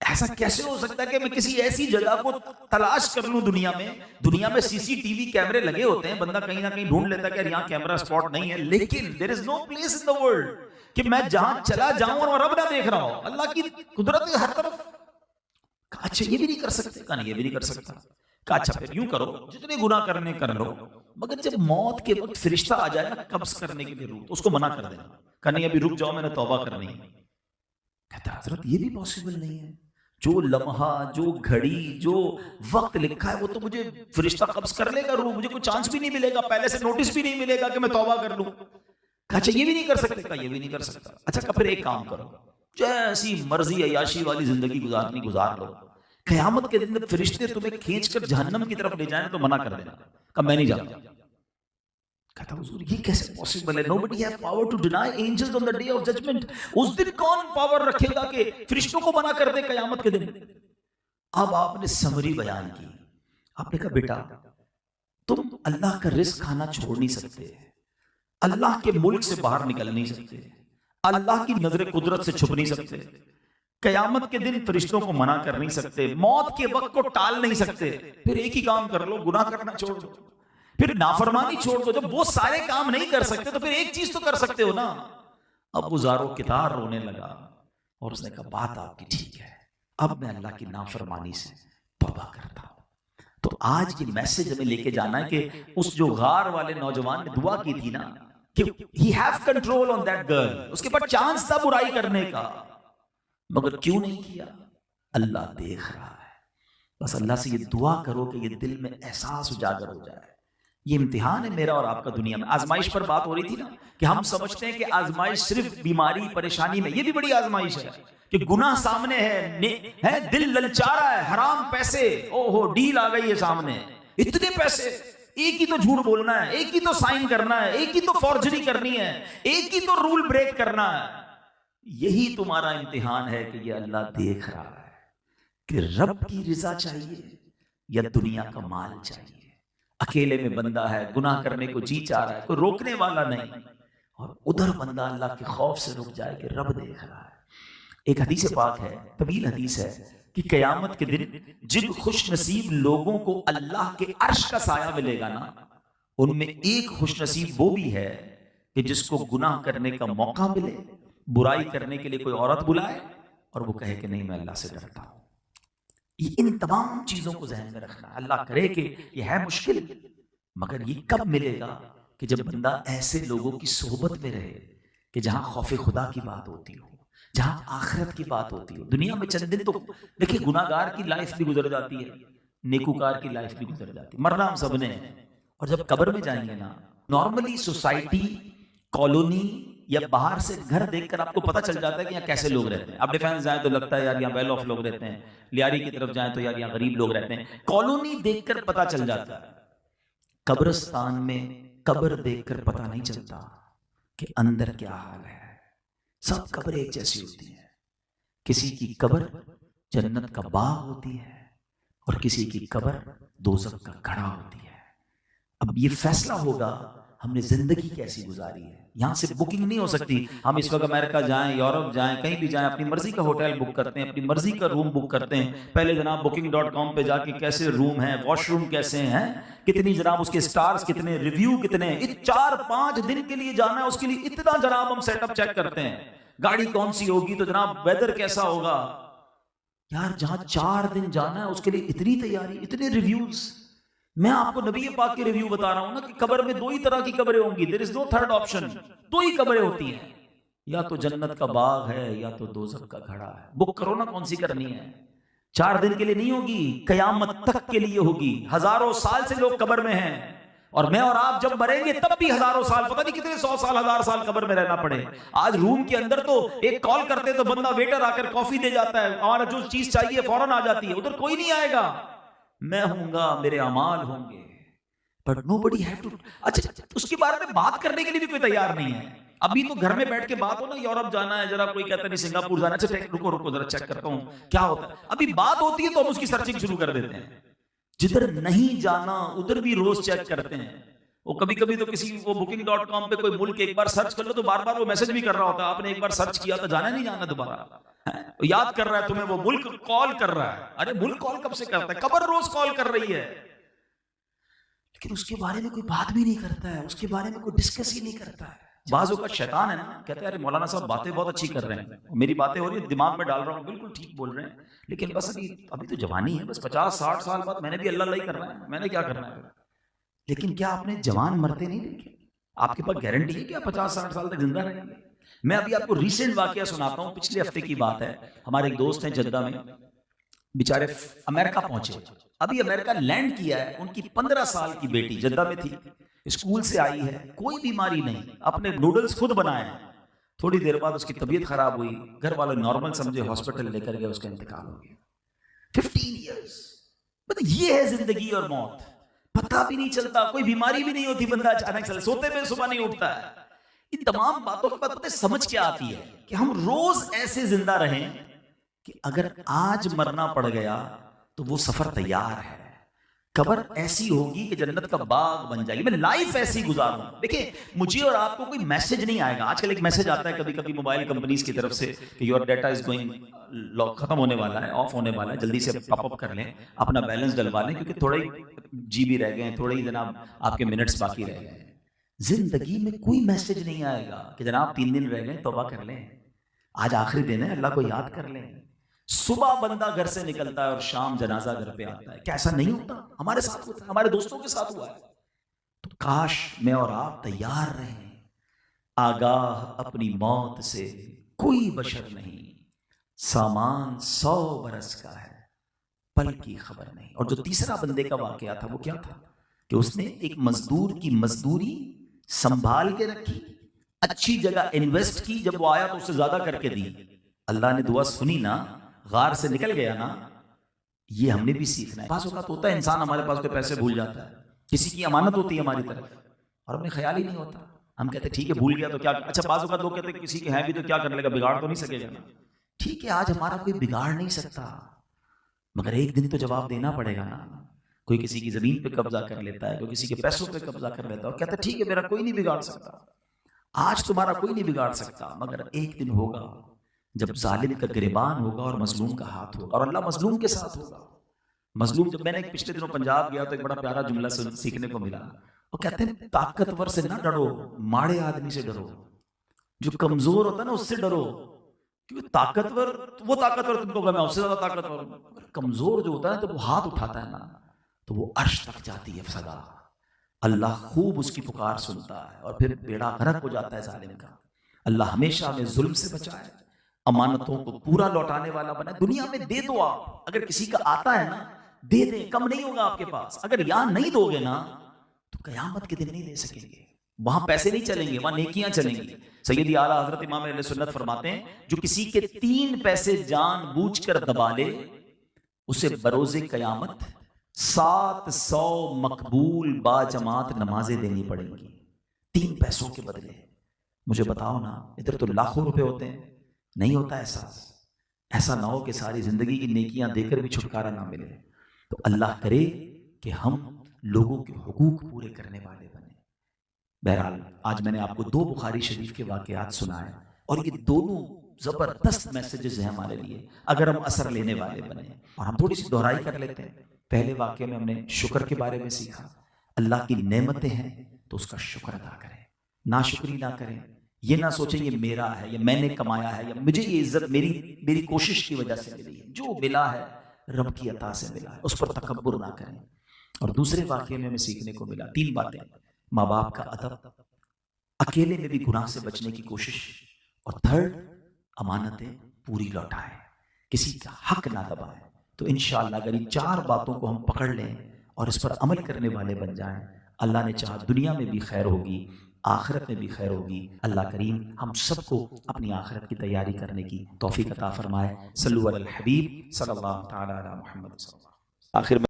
ऐसा कैसे हो सकता है कि मैं किसी ऐसी जगह को तलाश कर लूं दुनिया में सीसीटीवी कैमरे लगे होते हैं, बंदा कहीं ना कहीं ढूंढ लेता है कि यहाँ कैमरा स्पॉट नहीं है, लेकिन there is no place in the world कि मैं जहां चला जाऊं और रब ना देख रहा हूं। अल्लाह की कुदरत है हर तरफ। अच्छा ये भी नहीं कर सकते? कहा नहीं ये भी नहीं कर सकता। कहा अच्छा फिर यूं करो, जितने गुनाह करने कर लो, मगर जब मौत के वक्त फरिश्ता आ जाए ना कब्ज करने के लिए रूह, तो उसको मना कर देना, कहा नहीं अभी रुक जाओ, मैंने तौबा करनी है। कहता हजरत ये भी पॉसिबल नहीं है। जो लम्हा, जो घड़ी, जो वक्त लिखा है वो तो मुझे फरिश्ता कब्ज कर लेगा रूह, मुझे कोई चांस भी नहीं मिलेगा, पहले से नोटिस भी नहीं मिलेगा कि मैं तौबा कर लूं। अच्छा ये भी नहीं कर सकते? कहा ये भी नहीं कर सकता। अच्छा फिर एक काम करो, जैसी मर्जी अयाशी वाली जिंदगी गुजारनी गुजार लो, क़यामत के दिन फरिश्ते तुम्हें खींचकर जहन्नम की तरफ ले जाए तो मना कर देना। कहा मैं नहीं जाता। कहता हुजूर ये कैसे पॉसिबल है? Nobody have power to deny angels on the day of judgment. उस दिन कौन पावर रखेगा कि फरिश्तों को मना कर दे क़यामत के दिन? अब आपने समरी बयान की। आपने कहा बेटा तुम अल्लाह का रिस्क खाना छोड़ नहीं सकते, अल्लाह के मुल्क से बाहर निकल नहीं सकते, अल्लाह की नजर कुदरत से छुप नहीं सकते, कयामत के दिन फरिश्तों को मना कर नहीं सकते, मौत के वक्त को टाल नहीं सकते। फिर एक ही काम कर लो, गुनाह करना छोड़ दो, फिर नाफरमानी छोड़ दो। जब वो सारे काम नहीं कर सकते तो फिर एक चीज तो कर सकते हो ना। अब वो ज़ारो कितार रोने लगा और उसने कहा बात आपकी ठीक है, अब मैं अल्लाह की नाफरमानी से तौबा करता हूं। तो आज ये मैसेज हमें लेके जाना है कि उस जो गार वाले नौजवान ने दुआ की थी ना कि he have control on that girl, उसके पास चांस था बुराई करने का, मगर क्यों नहीं किया? अल्लाह देख रहा है। बस अल्लाह से ये दुआ करो कि ये दिल में एहसास उजागर हो जाए। ये इम्तिहान है मेरा और आपका दुनिया में। आजमाइश पर बात हो रही थी ना कि हम समझते हैं कि आजमाइश सिर्फ बीमारी परेशानी में, ये भी बड़ी आजमाइश है कि गुनाह सामने है दिल ललचा रहा है, हराम पैसे, ओहो डील आ गई है सामने, इतने पैसे, एक ही तो झूठ बोलना है, एक ही तो साइन करना है, एक ही तो फॉर्जरी करनी है, एक ही तो रूल ब्रेक करना है। यही तुम्हारा इम्तिहान है कि ये अल्लाह देख रहा है कि रब की रिजा चाहिए या दुनिया का माल चाहिए। अकेले में बंदा है, गुनाह करने को जी चाह रहा है, कोई रोकने वाला नहीं, और उधर बंदा अल्लाह के खौफ से रुक जाए कि रब देख रहा है। एक हदीस पाक है, तवील हदीस है कि कयामत के दिन जिन खुश नसीब लोगों को अल्लाह के अर्श का साया मिलेगा ना, उनमें एक खुश नसीब वो भी है कि जिसको गुनाह करने का मौका मिले, बुराई करने के लिए कोई औरत बुलाए और वो कहे कि नहीं मैं अल्लाह से डरता हूं। इन तमाम चीजों को ज़हन में रखना। अल्लाह करे कि ये है मुश्किल, मगर ये कब मिलेगा कि जब बंदा ऐसे लोगों की सोहबत में रहे कि जहां खौफ खुदा की बात होती हो, जहां आखिरत की बात होती हो। दुनिया में चंद दिन तो देखिए गुनाहगार की लाइफ भी गुजर जाती है, नेकूकार की लाइफ भी गुजर जाती है, मरना हम सबने है। और जब कब्र में जाएंगे ना, नॉर्मली सोसाइटी, कॉलोनी या बाहर से घर देखकर आपको पता चल जाता है कि यहाँ कैसे लोग रहते हैं। आप डिफेंस जाए तो लगता है यार यहाँ वेल ऑफ लोग रहते हैं, लियारी की तरफ जाए तो यार यहाँ गरीब लोग रहते हैं। कॉलोनी देखकर पता चल जाता है। कब्रिस्तान में कब्र देखकर पता नहीं चलता कि अंदर क्या हाल है। सब कब्रें एक जैसी होती हैं। किसी की कब्र जन्नत का बाग होती है और किसी की कब्र दोज़ख का घड़ा होती है। अब ये फैसला होगा हमने जिंदगी कैसी गुजारी है। यहाँ से बुकिंग नहीं हो सकती। हम इस वक्त अमेरिका जाएं, यूरोप जाएं, कहीं भी जाएं, अपनी मर्जी का होटल बुक करते हैं, अपनी मर्जी का रूम बुक करते हैं। पहले जनाब booking.com पे जाके कैसे रूम है, वॉशरूम कैसे हैं, कितनी जनाब उसके स्टार्स कितने, रिव्यू कितने, 4-5 दिन के लिए जाना है, उसके लिए इतना जनाब हम सेटअप चेक करते हैं। गाड़ी कौन सी होगी तो जनाब वेदर कैसा होगा। यार जहां 4 दिन जाना है उसके लिए इतनी तैयारी, इतने रिव्यूज। मैं आपको नबी पाक के रिव्यू बता रहा हूं ना कि कब्र में 2 ही तरह की कब्रें होंगी। There is no third option. 2 ही कब्रें होती हैं, या तो जन्नत का बाग है या तो दोज़ख का घड़ा है। बुक करो ना कौन सी करनी है। 4 दिन के लिए नहीं होगी, कयामत तक के लिए होगी। हजारों साल से लोग कब्र में हैं, और मैं और आप जब मरेंगे तब भी हजारों साल, पता नहीं कितने 100 साल 1000 साल कब्र में रहना पड़े। आज रूम के अंदर तो एक कॉल करते तो बंदा वेटर आकर कॉफी दे जाता है, हमारा जो चीज चाहिए फौरन आ जाती है। उधर कोई नहीं आएगा, मैं हूंगा, मेरे अमाल होंगे, बट नोबडी हैव टू। अच्छा, उसके बारे में बात करने के लिए भी कोई तैयार नहीं है। अभी तो घर में बैठ के बात हो ना, यूरोप जाना है, जरा कोई कहता नहीं सिंगापुर जाना है, अच्छा रुको रुको जरा चेक करता हूँ क्या होता है। अभी बात होती है तो हम उसकी सर्चिंग शुरू कर देते हैं। जिधर नहीं जाना उधर भी रोज चेक करते हैं। वो कभी कभी तो किसी वो booking.com पे कोई मुल्क एक बार सर्च कर लो तो बार बार वो मैसेज भी कर रहा होता है, आपने एक बार सर्च किया तो जाना नहीं जाना दोबारा, याद कर रहा है तुम्हें, वो मुल्क कॉल कर रहा है। अरे मुल्क कॉल कब से करता है, कब्र रोज कॉल कर रही है, लेकिन उसके बारे में कोई बात भी नहीं करता है, उसके बारे में कोई डिस्कस ही नहीं करता है। बाजों का शैतान है ना, कहते हैं अरे मौलाना साहब बातें बहुत अच्छी कर रहे हैं, मेरी बातें हो रही है, दिमाग में डाल रहा हूँ, बिल्कुल ठीक बोल रहे हैं, लेकिन बस अभी तो जवानी है, बस 50-60 साल बाद मैंने भी अल्लाह करना है, मैंने क्या करना है। लेकिन क्या आपने जवान मरते नहीं देखे? आपके पास गारंटी है क्या 50-60 साल तक जिंदा रहेंगे? मैं अभी आपको रिसेंट वाकया सुनाता हूँ, पिछले हफ्ते की बात है। हमारे एक दोस्त हैं जद्दा में, बेचारे अमेरिका पहुंचे, अभी अमेरिका लैंड किया है। उनकी 15 साल की बेटी जद्दा में थी, स्कूल से आई है, कोई बीमारी नहीं, अपने नूडल्स खुद बनाए हैं। थोड़ी देर बाद उसकी तबीयत खराब हुई, घर वाले नॉर्मल समझे, हॉस्पिटल लेकर गए, उसका इंतकाल हो गया। 15 इयर्स, मतलब ये है जिंदगी और मौत, पता भी नहीं चलता, कोई बीमारी भी नहीं होती, बंदा अचानक से सोते में सुबह नहीं उठता है। इन तमाम बातों के बाद पता समझ क्या आती है कि हम रोज ऐसे जिंदा रहें कि अगर आज मरना पड़ गया तो वो सफर तैयार है। कब्र ऐसी होगी कि जन्नत का बाग बन जाएगी। मैं लाइफ ऐसी गुजारूं। देखिए, मुझे और आपको कोई मैसेज नहीं आएगा। आजकल एक मैसेज आता है कभी कभी मोबाइल कंपनीज की तरफ से कि योर डाटा इज गोइंग, खत्म होने वाला है, ऑफ होने वाला है, जल्दी से पॉपअप कर लें, अपना बैलेंस डलवा लें, क्योंकि थोड़े ही जीबी रह गए, थोड़े ही जनाब आपके मिनट्स बाकी रह गए। जिंदगी में कोई मैसेज नहीं आएगा कि जनाब 3 दिन रह गए, तौबा कर लें, आज आखिरी दिन है, अल्लाह को याद कर लें। सुबह बंदा घर से निकलता है और शाम जनाजा घर पे आता है। क्या ऐसा नहीं होता? हमारे साथ होता है, हमारे दोस्तों के साथ हुआ है। तो काश मैं और आप तैयार रहें। आगाह अपनी मौत से कोई बशर नहीं, सामान 100 बरस का है, पल की खबर नहीं। और जो तीसरा बंदे का वाकया था वो क्या था कि उसने एक मजदूर की मजदूरी संभाल के रखी, अच्छी जगह इन्वेस्ट की, जब वो आया तो उससे ज्यादा करके दी। अल्लाह ने दुआ सुनी ना, गार से निकल गया ना। ये हमने भी सीखना है। पास औकात होता है इंसान हमारे पास कोई पैसे भूल जाता है, किसी की अमानत होती है हमारी तरफ और हमें ख्याल ही नहीं होता। हम कहते ठीक है भूल गया तो क्या, अच्छा पास औकात लोग कहते किसी के हैं भी तो क्या कर लेगा, बिगाड़ तो नहीं सकेगा ना। ठीक है आज हमारा कोई बिगाड़ नहीं सकता, मगर एक दिन तो जवाब देना पड़ेगा ना। कोई किसी की जमीन पे कब्जा कर लेता है, कोई किसी के पैसों पे कब्जा कर लेता है और कहता है ठीक है मेरा कोई नहीं बिगाड़ सकता, आज तुम्हारा कोई नहीं बिगाड़ सकता। मगर एक दिन होगा जब जालिम का गिरबान होगा और मजलूम का हाथ होगा, और अल्लाह मजलूम के साथ होगा। मजलूम, जब मैंने पिछले दिनों पंजाब गया तो एक बड़ा प्यारा जुमला सीखने को मिला। वो कहते हैं ताकतवर से ना डरो, माड़े आदमी से डरो। जो कमजोर होता है ना उससे डरो, क्योंकि ताकतवर वो ताकतवर तुमको मैं उससे ज्यादा ताकतवर हूं। कमजोर जो होता है तो वो हाथ उठाता है ना तो वो अर्श तक जाती है सदा। अल्लाह खूब उसकी पुकार सुनता है और फिर बेड़ा गर्क हो जाता है जालिम का। अल्लाह हमेशा हमें जुल्म से बचाए, अमानतों को पूरा लौटाने वाला बना। दुनिया में दे दो आप, अगर किसी का आता है ना दे दे, कम नहीं होगा आपके पास। अगर यहां नहीं दोगे ना तो कयामत के दिन नहीं दे सकेंगे। वहां पैसे नहीं चलेंगे, वहां नेकियां चलेंगी। सैयदी आला हजरत इमाम अहले सुन्नत फरमाते हैं जो किसी के 3 पैसे जानबूझकर दबा ले उसे बरोज़े कयामत 700 मकबूल बाजमात नमाजें देनी पड़ेंगी 3 पैसों के बदले। मुझे बताओ ना, इधर तो लाखों रुपए होते हैं, नहीं होता एहसास। ऐसा ना हो कि सारी जिंदगी की नेकियां देकर भी छुटकारा ना मिले। तो अल्लाह करे कि हम लोगों के हुकूक पूरे करने वाले बने। बहरहाल आज मैंने आपको 2 बुखारी शरीफ के वाकयात सुनाए और ये दोनों जबरदस्त मैसेजेस हैं हमारे लिए अगर हम असर लेने वाले बने। और हम थोड़ी सी दोहराई कर लेते हैं। पहले वाक्य में हमने शुक्र के बारे में सीखा। अल्लाह की नेमतें हैं तो उसका शुक्र अदा करें, नाशुक्री ना करें। ये ना सोचें ये मेरा है या मैंने कमाया है या मुझे ये इज्जत मेरी कोशिश की वजह से मिली है। जो मिला है रब की अता से मिला है, उस पर तकब्बुर ना करें। और दूसरे वाक्य में हमें सीखने को मिला 3 बातें। माँ बाप का अदब, अकेले में भी गुनाह से बचने की कोशिश, और थर्ड अमानतें पूरी लौटाएं, किसी का हक ना दबाएं। तो इंशाअल्लाह अगर इन 4 बातों को हम पकड़ लें और इस पर अमल करने वाले बन जाएं, अल्लाह ने चाहा दुनिया में भी खैर होगी, आखिरत में भी खैर होगी। अल्लाह करीम हम सबको अपनी आखिरत की तैयारी करने की तौफीक अता फरमाए। सल्लल्लाहु अलैहि हबीब सल्लल्लाहु तआला अला मुहम्मद। आखिर में